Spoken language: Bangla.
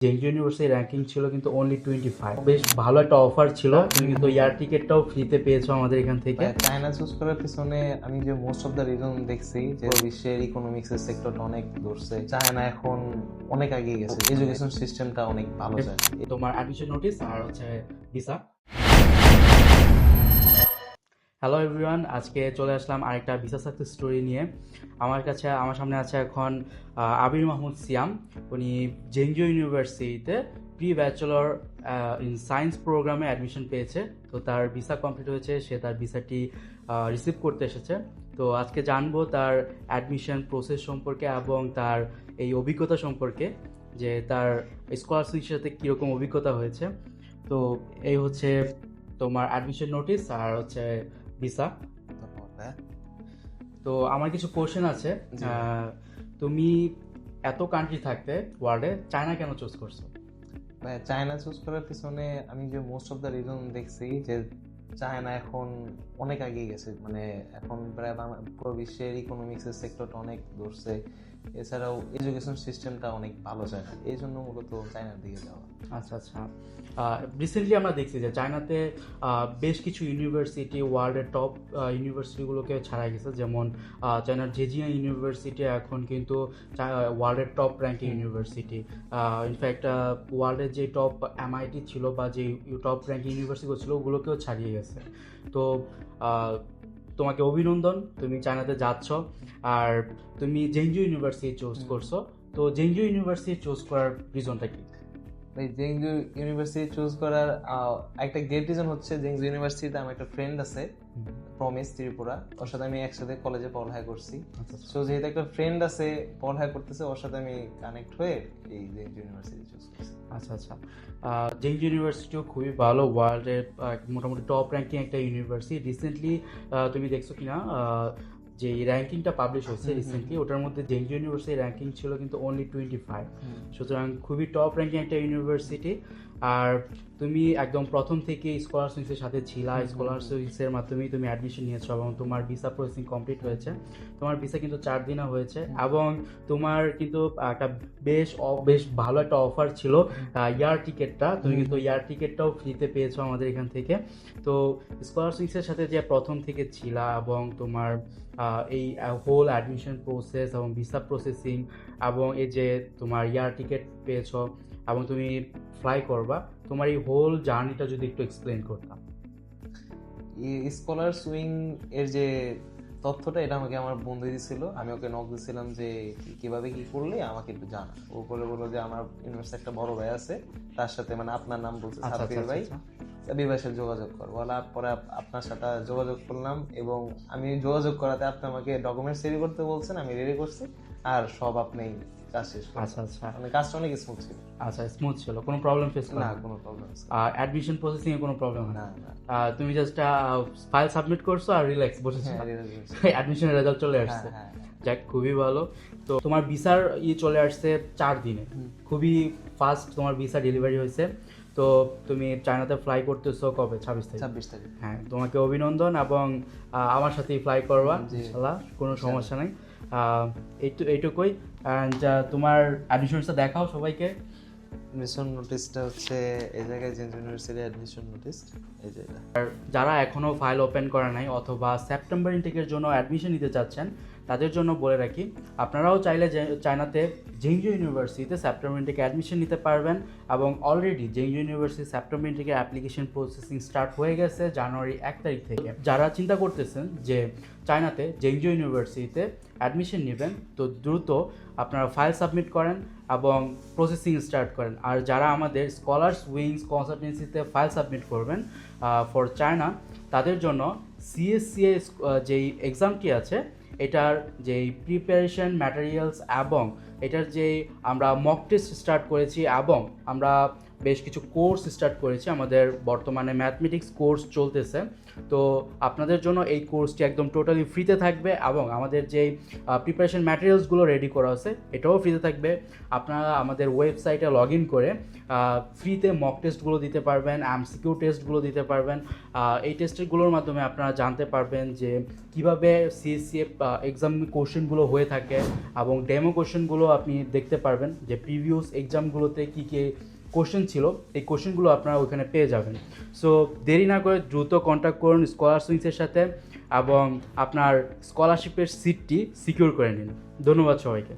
জেংজি ইউনিভার্সিটির র্যাঙ্কিং ছিল কিন্তু অনলি 25। বেশ ভালো একটা অফার ছিল, তুমি কিন্তু এয়ার টিকেটটাও ফ্রিতে পেয়েছো আমাদের এখান থেকে। চায়না চুজ করার পিছনে আমি যে মোস্ট অফ দ্য রিজন দেখছি যে বিশ্বের ইকোনমিক্সের সেক্টরটা অনেক ধরছে। চায়না এখন অনেক এগিয়ে গেছে, এডুকেশন সিস্টেমটা অনেক ভালো যায়। তোমার অ্যাডমিশন নোটিস আর হচ্ছে ভিসা। হ্যালো এভরিওয়ান, আজকে চলে আসলাম আরেকটা ভিসা সাকসেস স্টোরি নিয়ে। আমার সামনে আছে এখন আবির মাহমুদ সিয়াম। উনি জেংজু ইউনিভার্সিটিতে প্রি ব্যাচেলর ইন সায়েন্স প্রোগ্রামে অ্যাডমিশন পেয়েছে। তো তার ভিসা কমপ্লিট হয়েছে, সে তার ভিসাটি রিসিভ করতে এসেছে। তো আজকে জানবো তার অ্যাডমিশন প্রসেস সম্পর্কে এবং তার এই অভিজ্ঞতা সম্পর্কে, যে তার স্কলারশিপের সাথে কীরকম অভিজ্ঞতা হয়েছে। তো এই হচ্ছে তোমার অ্যাডমিশন নোটিস আর হচ্ছে ভিসা। তো আমার কিছু কোশ্চেন আছে। তুমি এত কান্ট্রি থাকতে ওয়ার্ল্ডে চায়না কেন চুজ করছো? চায়না চুজ করার পিছনে আমি যে মোস্ট অফ দ্য রিজন দেখছি যে চায়না এখন অনেক এগিয়ে গেছে, মানে এখন প্রায় পুরো বিশ্বের ইকোনমিক্সের সেক্টরটা অনেক ধরছে। এছাড়াও এডুকেশন সিস্টেমটা অনেক ভালো চায়না, এই জন্য মূলত চায়নার দিকে যাওয়া। আচ্ছা আচ্ছা, রিসেন্টলি আমরা দেখছি যে চায়নাতে বেশ কিছু ইউনিভার্সিটি ওয়ার্ল্ডের টপ ইউনিভার্সিটিগুলোকে ছাড়াই গেছে। যেমন চায়নার জেজিয়া ইউনিভার্সিটি এখন কিন্তু ওয়ার্ল্ডের টপ র্যাঙ্কিং ইউনিভার্সিটি। ইনফ্যাক্ট ওয়ার্ল্ডের যে টপ এমআইটি ছিল বা যে টপ র্যাঙ্কিং ইউনিভার্সিটিগুলো ছিল ওগুলোকেও ছাড়িয়ে গেছে। তো তোমাকে অভিনন্দন, তুমি চায়নাতে যাচ্ছ। আর তুমি জেংজু ইউনিভার্সিটি চুজ করছো। তো জেংজু ইউনিভার্সিটি চুজ করার রিজনটা কি? জেংজু ইউনিভার্সিটি চুজ করার একটা গ্রেট রিজন হচ্ছে জেংজু ইউনিভার্সিটিতে আমার একটা ফ্রেন্ড আছে, প্রমিস ত্রিপুরা। ওর সাথে আমি একসাথে কলেজে পড়ালেখা করছি। সো যেহেতু একটা ফ্রেন্ড আছে পড়ালেখা করতেছে, ওর সাথে আমি কানেক্ট হয়ে এই জেংজু ইউনিভার্সিটি চুজ করছি। আচ্ছা আচ্ছা, জেংজু ইউনিভার্সিটিও খুবই ভালো, ওয়ার্ল্ডের মোটামুটি টপ র্যাঙ্কিং একটা ইউনিভার্সিটি। রিসেন্টলি তুমি দেখছো কিনা যে র্যাঙ্কিংটা পাবলিশ হয়েছে রিসেন্টলি, ওটার মধ্যে জেংজু ইউনিভার্সিটির র্যাঙ্কিং ছিল কিন্তু অনলি 25। সুতরাং খুবই টপ র্যাঙ্কিং একটা ইউনিভার্সিটি। আর তুমি একদম প্রথম থেকে স্কলারশিপের সাথে ছিলা, স্কলারশিপের মাধ্যমেই তুমি অ্যাডমিশন নিয়েছো এবং তোমার ভিসা প্রসেসিং কমপ্লিট হয়েছে। তোমার ভিসা কিন্তু 4 দিনে হয়েছে এবং তোমার কিন্তু একটা বেশ ভালো একটা অফার ছিল এয়ার টিকেটটা, তুমি কিন্তু এয়ার টিকেটটাও ফ্রিতে পেয়েছো আমাদের এখান থেকে। তো স্কলারশিপের সাথে যে প্রথম থেকে ছিলা এবং তোমার এই হোল অ্যাডমিশন প্রসেস এবং ভিসা প্রসেসিং এবং এই যে তোমার এয়ার টিকেট পেয়েছো এবং তুমি ফ্লাই করবা, তোমার এই হোল জার্নিটা যদি একটু এক্সপ্লেন করতাম। স্কলার সুইং এর যে তথ্যটা, এটা আমাকে আমার বন্ধু দিয়েছিল। আমি ওকে নক দিয়েছিলাম যে কিভাবে কি করলে আমাকে একটু জানা। ও করে বললো যে আমার ইউনিভার্সিটি একটা বড় ভাই আছে, তার সাথে, মানে আপনার নাম বলছে সাব্বির ভাই, সাব্বির ভাইয়ের সাথে যোগাযোগ কর। বলা পরে আপনার সাথে যোগাযোগ করলাম এবং আমি যোগাযোগ করাতে আপনি আমাকে ডকুমেন্টস রেডি করতে বলছেন, আমি রেডি করছি। আর সব আপনি কাজ শেষ করুন। আচ্ছা আচ্ছা, মানে কাজটা অনেক স্মুথ ছিল। আচ্ছা স্মুথ ছিল, কোনো প্রবলেম ফেস না, কোনো প্রবলেম অ্যাডমিশন প্রসেসিং এ কোনো প্রবলেম না। তুমি জাস্ট ফাইল সাবমিট করছো আর রিল্যাক্স বসেছো, অ্যাডমিশনের রেজাল্ট চলে আসছে। যাক, খুবই ভালো। তো তোমার ভিসার চলে আসছে 4 দিনে, খুবই ফাস্ট তোমার ভিসা ডেলিভারি হয়েছে। তো তুমি চায়নাতে ফ্লাই করতেছো কবে? 26 তারিখ। হ্যাঁ, তোমাকে অভিনন্দন এবং আমার সাথেই ফ্লাই করবা ইনশাআল্লাহ, কোনো সমস্যা নাই। এইটুকুই। অ্যান্ড তোমার অ্যাডমিশনটা দেখাও সবাইকে। অ্যাডমিশন নোটিশটা হচ্ছে এই জায়গায়, জেন্স ইউনিভার্সিটি অ্যাডমিশন নোটিশ, এই যে এটা। আর যারা এখনও ফাইল ওপেন করা নাই অথবা সেপ্টেম্বর ইনটেকের জন্য অ্যাডমিশন নিতে চাচ্ছেন, তাদের জন্য বলে রাখি, আপনারাও চাইলে চায়নাতে জেংজু ইউনিভার্সিটিতে সেপ্টেম্বর ইনটেকে অ্যাডমিশন নিতে পারবেন। এবং অলরেডি জেংজু ইউনিভার্সিটি সেপ্টেম্বর ইনটেকের অ্যাপ্লিকেশন প্রসেসিং স্টার্ট হয়ে গেছে জানুয়ারি 1 তারিখ থেকে। যারা চিন্তা করতেছেন যে চায়নাতে জেংজু ইউনিভার্সিটিতে অ্যাডমিশন নেবেন, তো দ্রুত আপনারা ফাইল সাবমিট করেন এবং প্রসেসিং স্টার্ট করেন। আর যারা আমাদের স্কলার্স উইংস কনসালটেন্সিতে ফাইল সাবমিট করবেন ফর চায়না, তাদের জন্য সিএসসিএ যেই এক্সামটি আছে, এটার যেই প্রিপারেশন ম্যাটেরিয়ালস এবং এটার যেই আমরা মক টেস্ট স্টার্ট করেছি এবং আমরা বেশ কিছু কোর্স স্টার্ট করেছি। আমাদের বর্তমানে ম্যাথমেটিক্স কোর্স চলতেছে। তো আপনাদের জন্য এই কোর্সটি একদম টোটালি ফ্রিতে থাকবে এবং আমাদের যেই প্রিপারেশন ম্যাটেরিয়ালসগুলো রেডি করা আছে এটাও ফ্রিতে থাকবে। আপনারা আমাদের ওয়েবসাইটে লগ ইন করে ফ্রিতে মক টেস্টগুলো দিতে পারবেন, এমসিকিউ টেস্টগুলো দিতে পারবেন। এই টেস্টগুলোর মাধ্যমে আপনারা জানতে পারবেন যে কীভাবে সিএসসিএফ এক্সাম কোশ্চেনগুলো হয়ে থাকে এবং ডেমো কোশ্চেনগুলো আপনি দেখতে পারবেন যে প্রিভিয়াস এক্সামগুলোতে কী কী কোশ্চেন ছিল, এই কোশ্চেনগুলো আপনারা ওইখানে পেয়ে যাবেন। সো দেরি না করে দ্রুত কন্ট্যাক্ট করুন স্কলারসুইংসের সাথে এবং আপনার স্কলারশিপের সিটটি সিকিউর করে নিন। ধন্যবাদ সবাইকে।